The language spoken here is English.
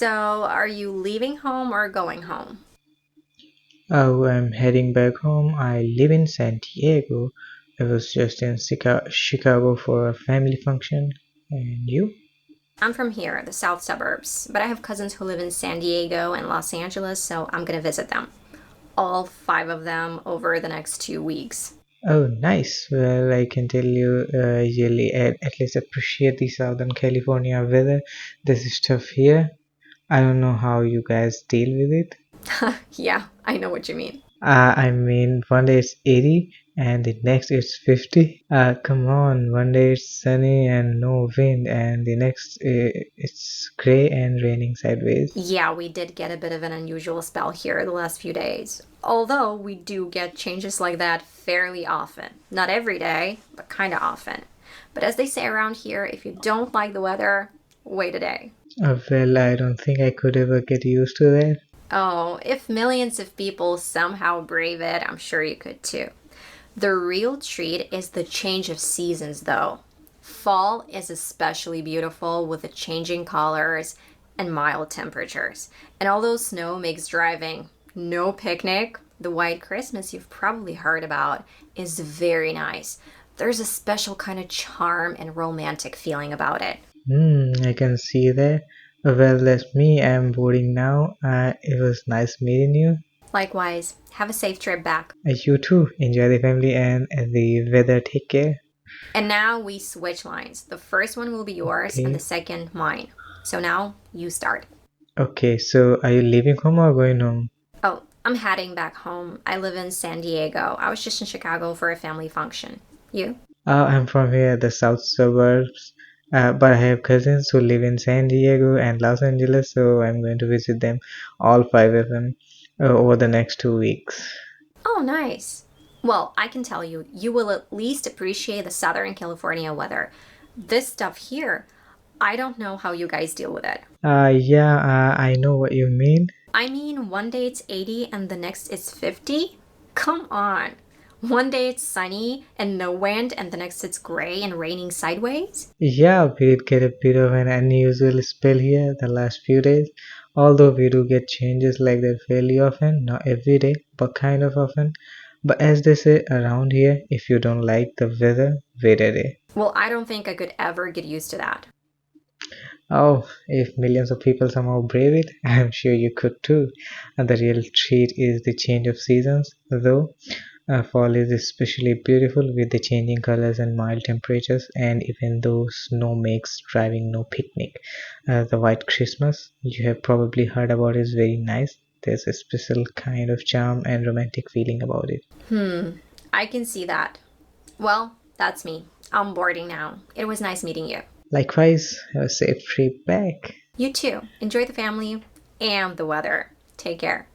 So, are you leaving home or going home? Oh, I'm heading back home. I live in San Diego. I was just in Chicago for a family function. And you? I'm from here, the south suburbs, but I have cousins who live in San Diego and Los Angeles, so I'm gonna visit them. All five of them over the next 2 weeks. Oh, nice. Well, I can tell you, usually at least appreciate the Southern California weather. This stuff here. I don't know how you guys deal with it. Yeah, I know what you mean. I mean, one day it's 80 and the next it's 50. Come on, one day it's sunny and no wind, and the next it's gray and raining sideways. Yeah, we did get a bit of an unusual spell here the last few days. Although we do get changes like that fairly often. Not every day, but kinda often. But as they say around here, if you don't like the weather, wait a day. Well, I don't think I could ever get used to that. Oh, if millions of people somehow brave it, I'm sure you could too. The real treat is the change of seasons, though. Fall is especially beautiful with the changing colors and mild temperatures. And although snow makes driving no picnic, the white Christmas you've probably heard about is very nice. There's a special kind of charm and romantic feeling about it. I can see that. Well, that's me. I'm boarding now. It was nice meeting you. Likewise, have a safe trip back. You too. Enjoy the family and the weather. Take care. And now we switch lines. The first one will be yours and the Okay. second mine. So now you start. Okay, so are you leaving home or going home? Oh, I'm heading back home. I live in San Diego. I was just in Chicago for a family function. You? I'm from here, the south suburbs, but I have cousins who live in San Diego and Los Angeles, so I'm going to visit them, all five of them, over the next 2 weeks. Oh, nice. Well, I can tell you, you will at least appreciate the Southern California weather. This stuff here, I don't know how you guys deal with it. Yeah, I know what you mean. I mean, one day it's 80 and the next it's 50? Come on. One day it's sunny and no wind, and the next it's gray and raining sideways? Yeah, we did get a bit of an unusual spell here the last few days, although we do get changes like that fairly often, not every day, but kind of often. But as they say around here, if you don't like the weather, wait a day. Well, I don't think I could ever get used to that. Oh, if millions of people somehow brave it, I'm sure you could too. And the real treat is the change of seasons, though. Fall is especially beautiful with the changing colors and mild temperatures, and even though snow makes driving no picnic. The White Christmas, you have probably heard about, is very nice. There's a special kind of charm and romantic feeling about it. Hmm, I can see that. Well, that's me. I'm boarding now. It was nice meeting you. Likewise, have a safe trip back. You too. Enjoy the family and the weather. Take care.